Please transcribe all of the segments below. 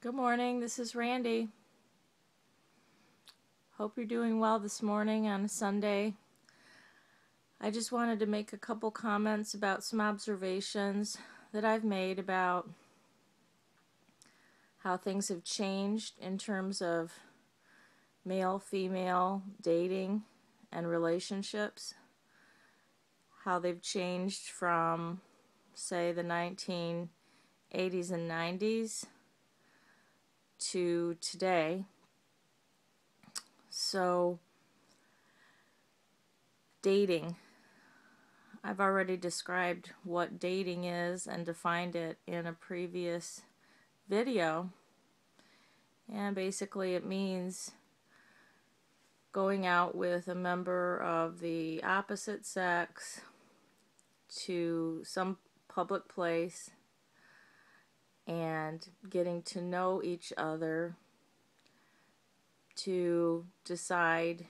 Good morning, this is Randy. Hope you're doing well this morning on a Sunday. I just wanted to make a couple comments about some observations that I've made about how things have changed in terms of male-female dating and relationships. How they've changed from, say, the 1980s and 90s to today. So, dating. I've already described what dating is and defined it in a previous video. And basically it means going out with a member of the opposite sex to some public place and getting to know each other to decide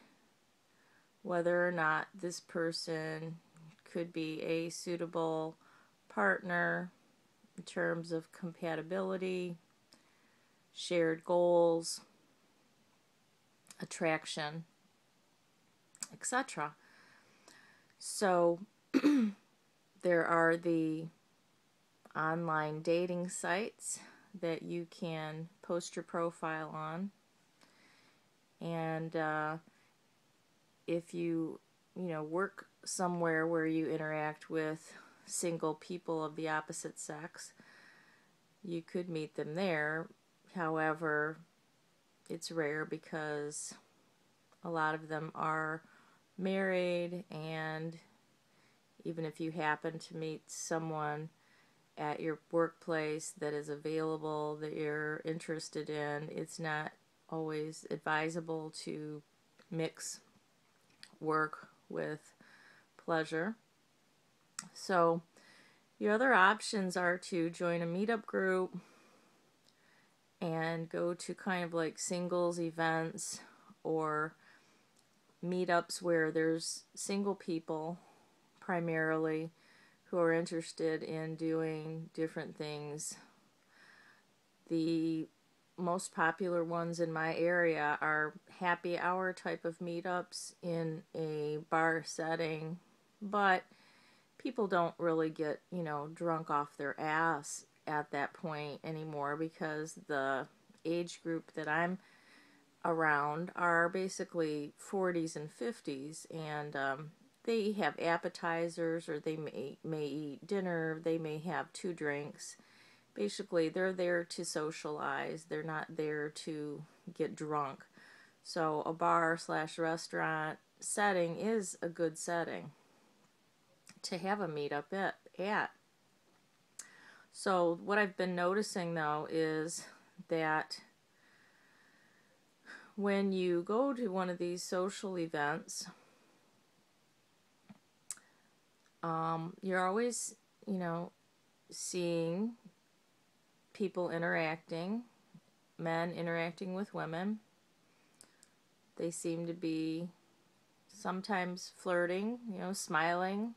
whether or not this person could be a suitable partner in terms of compatibility, shared goals, attraction, etc. So there are the online dating sites that you can post your profile on, and if you work somewhere where you interact with single people of the opposite sex, you could meet them there. However, it's rare because a lot of them are married, and even if you happen to meet someone at your workplace that is available, that you're interested in, it's not always advisable to mix work with pleasure. So your other options are to join a meetup group and go to kind of like singles events or meetups where there's single people primarily who are interested in doing different things. The most popular ones in my area are happy hour type of meetups in a bar setting, but people don't really get, drunk off their ass at that point anymore because the age group that I'm around are basically 40s and 50s, and they have appetizers, or they may eat dinner, they may have 2 drinks. Basically, they're there to socialize. They're not there to get drunk. So a bar/restaurant setting is a good setting to have a meetup at. So what I've been noticing though is that when you go to one of these social events, you're always, seeing people interacting, men interacting with women. They seem to be sometimes flirting, smiling,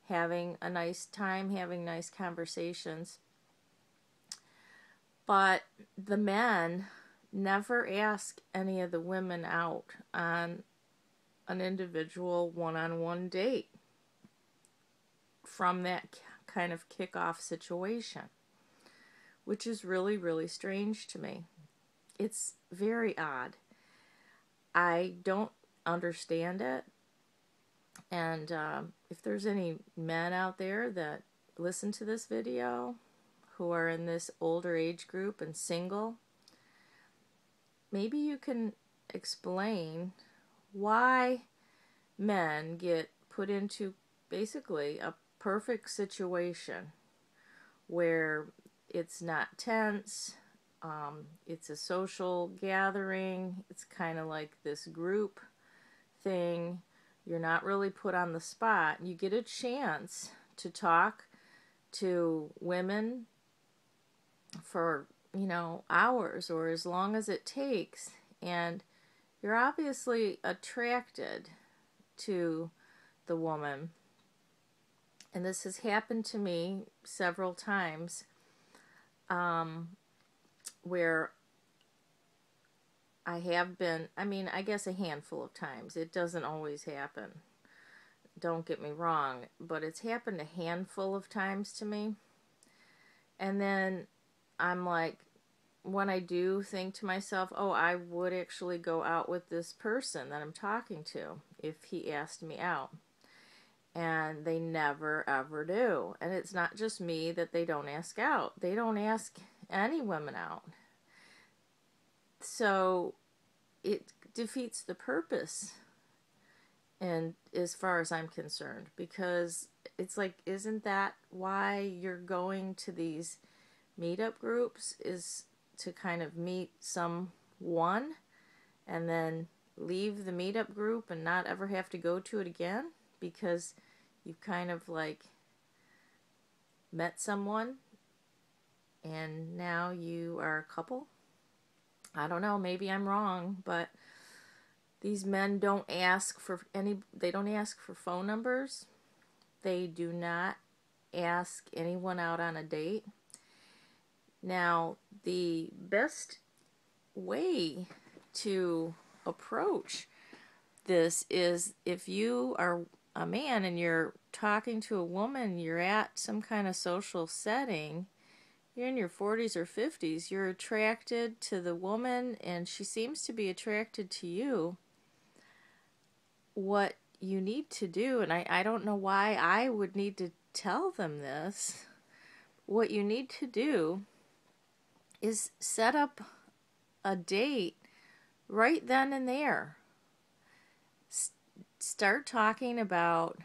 having a nice time, having nice conversations. But the men never ask any of the women out on an individual one-on-one date from that kind of kickoff situation, which is really, really strange to me. It's very odd. I don't understand it. And if there's any men out there that listen to this video who are in this older age group and single, maybe you can explain why men get put into basically a perfect situation where it's not tense, it's a social gathering, it's kind of like this group thing. You're not really put on the spot. You get a chance to talk to women for, hours or as long as it takes, and you're obviously attracted to the woman. And this has happened to me several times. where I have been, I mean, I guess a handful of times. It doesn't always happen. Don't get me wrong, but it's happened a handful of times to me. And then I'm like, when I do think to myself, oh, I would actually go out with this person that I'm talking to if he asked me out. And they never ever do. And it's not just me that they don't ask out. They don't ask any women out. So it defeats the purpose, and as far as I'm concerned, because it's like, isn't that why you're going to these meetup groups, is to kind of meet someone and then leave the meetup group and not ever have to go to it again because you've kind of like met someone and now you are a couple? I don't know, maybe I'm wrong, but these men don't ask for they don't ask for phone numbers. They do not ask anyone out on a date. Now, the best way to approach this is, if you are a man and you're talking to a woman, you're at some kind of social setting, you're in your 40s or 50s, you're attracted to the woman and she seems to be attracted to you. What you need to do, and I don't know why I would need to tell them this, what you need to do is set up a date right then and there. Start talking about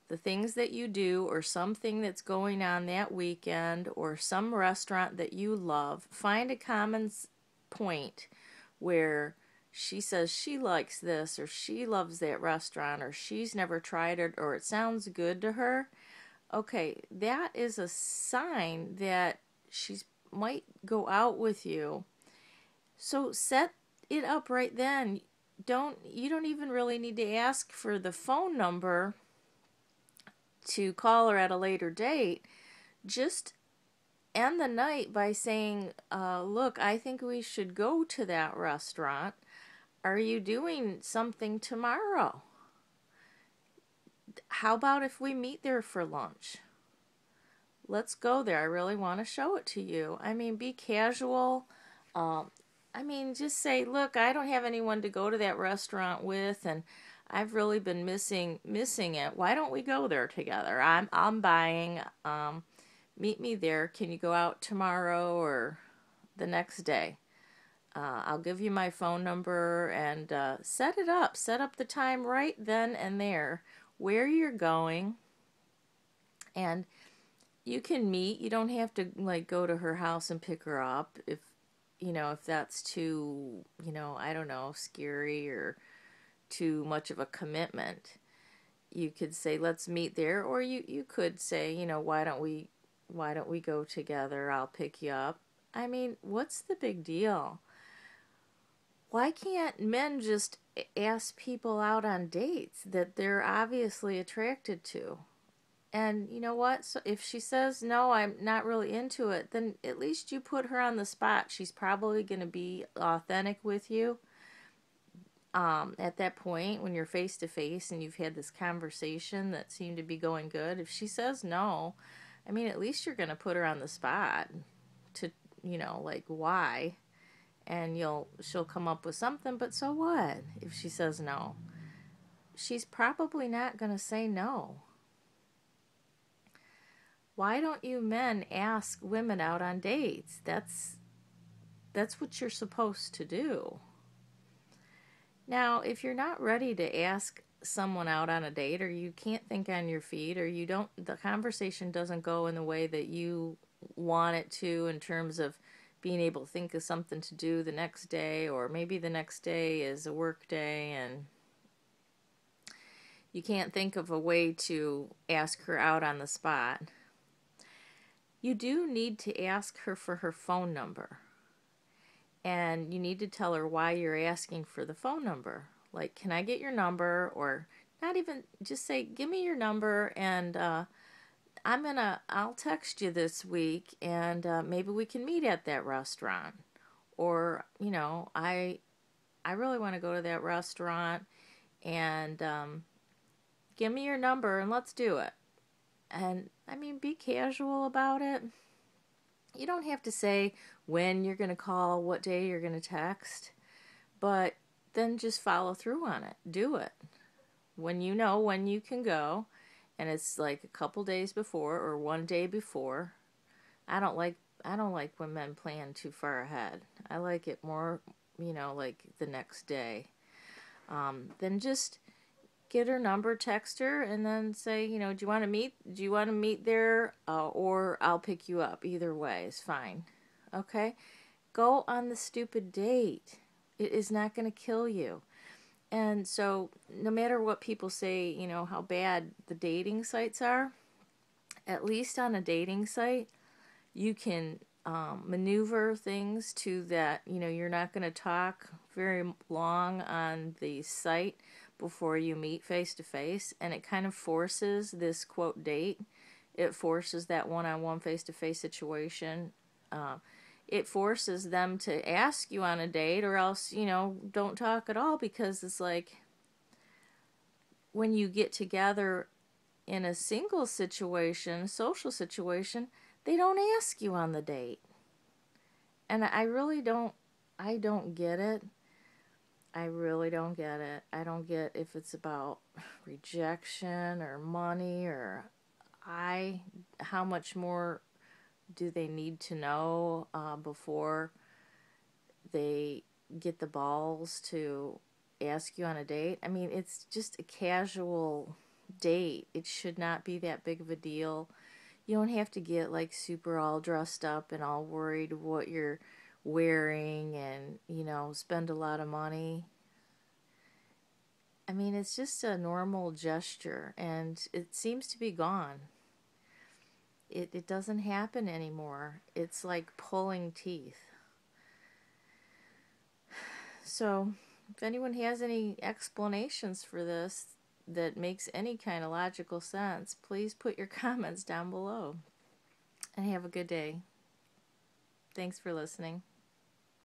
the things that you do, or something that's going on that weekend, or some restaurant that you love. Find a common point where she says she likes this, or she loves that restaurant, or she's never tried it, or it sounds good to her. Okay, that is a sign that she might go out with you. So set it up right then. You don't even really need to ask for the phone number to call her at a later date. Just end the night by saying, look, I think we should go to that restaurant. Are you doing something tomorrow? How about if we meet there for lunch? Let's go there. I really want to show it to you. I mean, be casual. Just say, look, I don't have anyone to go to that restaurant with, and I've really been missing it. Why don't we go there together? I'm buying. Meet me there. Can you go out tomorrow or the next day? I'll give you my phone number and set it up. Set up the time right then and there, where you're going, and you can meet. You don't have to like go to her house and pick her up if that's too, I don't know, scary or too much of a commitment. You could say, let's meet there, or you could say, why don't we go together? I'll pick you up. I mean, what's the big deal? Why can't men just ask people out on dates that they're obviously attracted to? And you know what? So if she says, no, I'm not really into it, then at least you put her on the spot. She's probably going to be authentic with you. At that point, when you're face to face and you've had this conversation that seemed to be going good, if she says no, I mean, at least you're going to put her on the spot to, like, why? And she'll come up with something, but so what if she says no? She's probably not going to say no. Why don't you men ask women out on dates? That's what you're supposed to do. Now, if you're not ready to ask someone out on a date, or you can't think on your feet, or the conversation doesn't go in the way that you want it to, in terms of being able to think of something to do the next day, or maybe the next day is a work day and you can't think of a way to ask her out on the spot, you do need to ask her for her phone number. And you need to tell her why you're asking for the phone number. Like, can I get your number? Or not even, just say, give me your number, and I'll text you this week, and maybe we can meet at that restaurant. Or, I really want to go to that restaurant, and give me your number and let's do it. And I mean, be casual about it. You don't have to say when you're going to call, what day you're going to text, but then just follow through on it. Do it. When you know when you can go, and it's like a couple days before or one day before. I don't like when men plan too far ahead. I like it more, like the next day. Then just get her number, text her, and then say, do you want to meet? Do you want to meet there, or I'll pick you up? Either way is fine. Okay, go on the stupid date. It is not going to kill you. And so, no matter what people say, how bad the dating sites are, at least on a dating site, you can maneuver things to that, you're not going to talk very long on the site before you meet face to face, and it kind of forces this quote date. It forces that one-on-one face-to-face situation. It forces them to ask you on a date, or else, don't talk at all, because it's like when you get together in a single situation, social situation, they don't ask you on the date. And I don't get it. I really don't get it. I don't get if it's about rejection or money or how much more do they need to know before they get the balls to ask you on a date. I mean, it's just a casual date. It should not be that big of a deal. You don't have to get like super all dressed up and all worried what you're wearing and, spend a lot of money. I mean, it's just a normal gesture, and it seems to be gone. It doesn't happen anymore. It's like pulling teeth. So, if anyone has any explanations for this that makes any kind of logical sense, please put your comments down below. And have a good day. Thanks for listening.